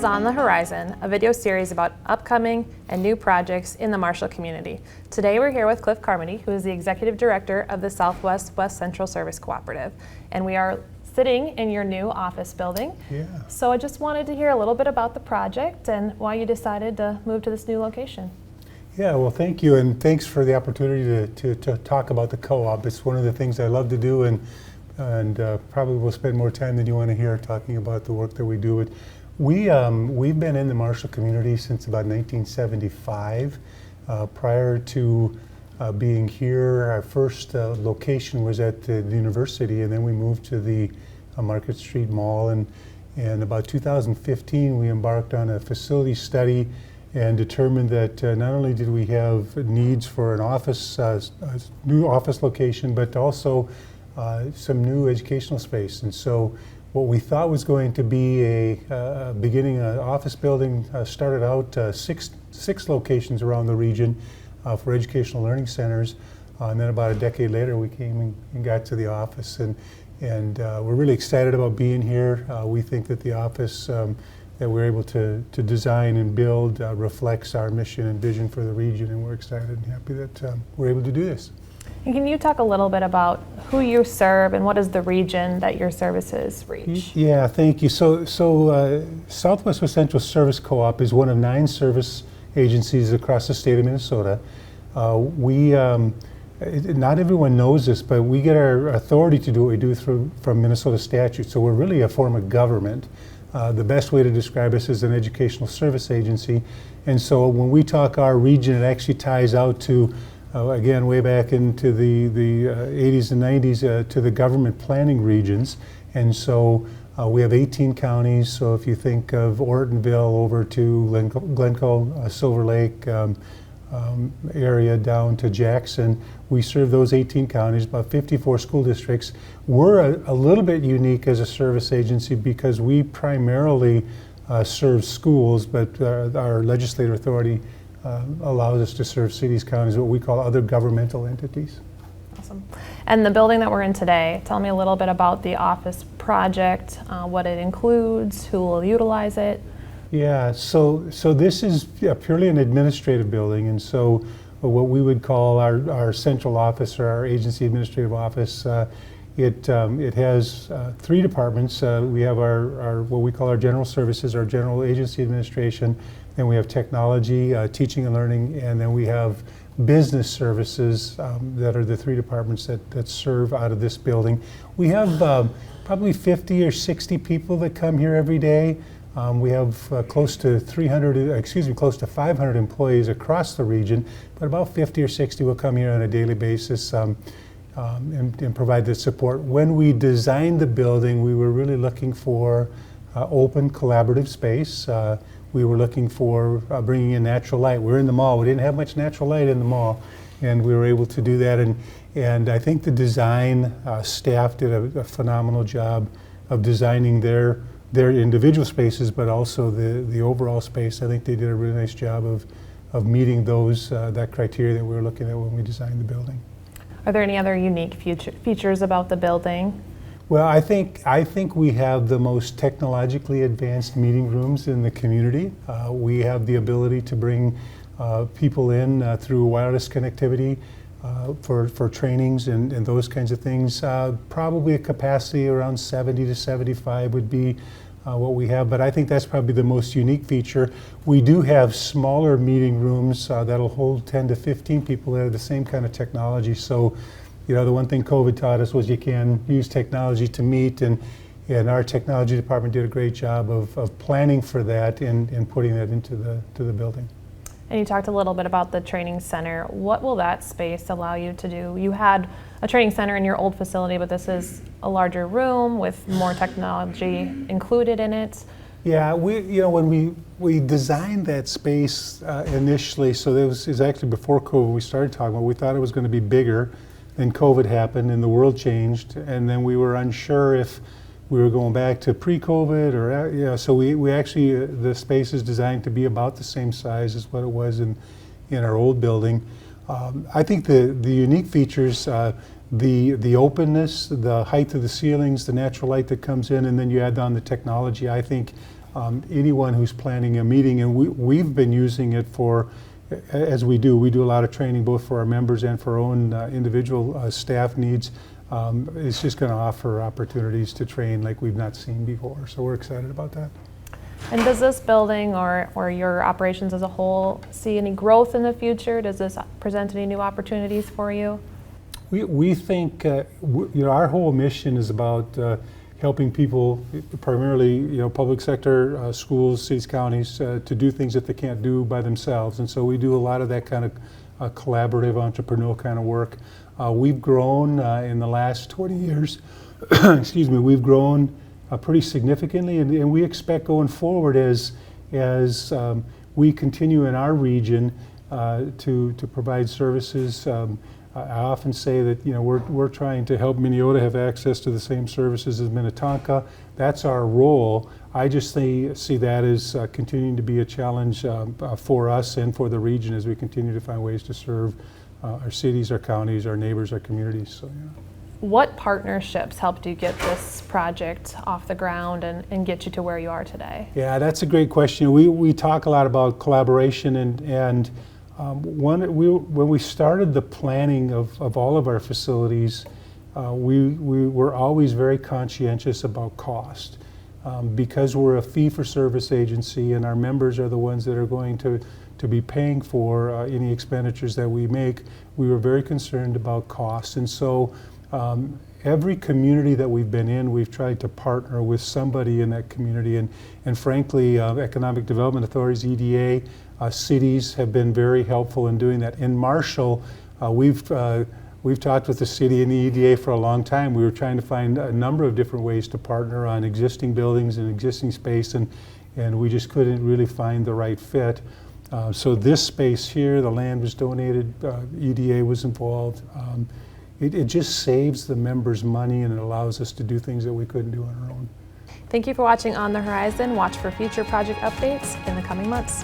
is On the Horizon, a video series about upcoming and new projects in the Marshall community. Today we're here with Cliff Carmody, who is the Executive Director of the Southwest West Central Service Cooperative. And we are sitting in your new office building. Yeah. So I just wanted to hear a little bit about the project and why you decided to move to this new location. Yeah, well, thank you, and thanks for the opportunity to talk about the co-op. It's one of the things I love to do, and probably will spend more time than you want to hear talking about the work that we do. We've been in the Marshall community since about 1975. Prior to being here, our first location was at the university, and then we moved to the Market Street Mall. And about 2015, we embarked on a facility study and determined that not only did we have needs for an office, new office location, but also some new educational space. And so what we thought was going to be a beginning office building started out six locations around the region for educational learning centers. And then about a decade later, we came and got to the office. And we're really excited about being here. We think that the office that we're able to design and build reflects our mission and vision for the region, and we're excited and happy that we're able to do this. And can you talk a little bit about who you serve and what is the region that your services reach? Yeah, thank you. So Southwest West Central Service Co-op is one of 9 service agencies across the state of Minnesota. Not everyone knows this, but we get our authority to do what we do from Minnesota statute. So we're really a form of government. The best way to describe us is an educational service agency. And so when we talk our region, it actually ties out to again, way back into the 80s and 90s to the government planning regions. And so we have 18 counties. So if you think of Ortonville over to Glencoe, Silver Lake area down to Jackson, we serve those 18 counties, about 54 school districts. We're a little bit unique as a service agency because we primarily serve schools, but our legislative authority allows us to serve cities, counties, what we call other governmental entities. Awesome. And the building that we're in today, tell me a little bit about the office project, what it includes, who will utilize it. Yeah, so this is purely an administrative building, and so what we would call our central office or our agency administrative office, it has 3 departments. We have our what we call our general services, our general agency administration. Then we have technology, teaching and learning, and then we have business services that are the 3 departments that serve out of this building. We have probably 50 or 60 people that come here every day. We have close to 500 employees across the region, but about 50 or 60 will come here on a daily basis and provide the support. When we designed the building, we were really looking for open, collaborative space. We were looking for bringing in natural light. We're in the mall. We didn't have much natural light in the mall, and we were able to do that. And I think the design staff did a phenomenal job of designing their individual spaces, but also the overall space. I think they did a really nice job of meeting that criteria that we were looking at when we designed the building. Are there any other unique features about the building? Well, I think we have the most technologically advanced meeting rooms in the community. We have the ability to bring people in through wireless connectivity for trainings and those kinds of things. Probably a capacity around 70 to 75 would be what we have, but I think that's probably the most unique feature. We do have smaller meeting rooms that'll hold 10 to 15 people that have the same kind of technology. So, you know, the one thing COVID taught us was you can use technology to meet, and our technology department did a great job of planning for that and putting that into the building. And you talked a little bit about the training center. What will that space allow you to do? You had a training center in your old facility, but this is a larger room with more technology included in it. Yeah, when we designed that space initially, so this is actually before COVID we started talking about, we thought it was going to be bigger. Then COVID happened and the world changed, and then we were unsure if we were going back to pre-COVID or, so we actually, the space is designed to be about the same size as what it was in our old building. I think the unique features, the openness, the height of the ceilings, the natural light that comes in, and then you add on the technology, I think anyone who's planning a meeting. And we've been using it for, as we do a lot of training both for our members and for our own individual staff needs. It's just going to offer opportunities to train like we've not seen before. So we're excited about that. And does this building or your operations as a whole see any growth in the future? Does this present any new opportunities for you? We think our whole mission is about helping people, primarily public sector, schools, cities, counties, to do things that they can't do by themselves. And so we do a lot of that kind of collaborative entrepreneurial kind of work. We've grown in the last 20 years. Excuse me. We've grown pretty significantly, and we expect going forward as we continue in our region to provide services. I often say that we're trying to help Minneota have access to the same services as Minnetonka. That's our role. I just see that as continuing to be a challenge for us and for the region as we continue to find ways to serve our cities, our counties, our neighbors, our communities. So, yeah. What partnerships helped you get this project off the ground and get you to where you are today? Yeah, that's a great question. We talk a lot about collaboration, and when we started the planning of all of our facilities, we were always very conscientious about cost. Because we're a fee-for-service agency and our members are the ones that are going to be paying for any expenditures that we make, we were very concerned about cost. And so every community that we've been in, we've tried to partner with somebody in that community. And frankly, economic development authorities, EDA, cities have been very helpful in doing that. In Marshall, we've talked with the city and the EDA for a long time. We were trying to find a number of different ways to partner on existing buildings and existing space, and we just couldn't really find the right fit. So this space here, the land was donated, EDA was involved. It just saves the members money, and it allows us to do things that we couldn't do on our own. Thank you for watching On the Horizon. Watch for future project updates in the coming months.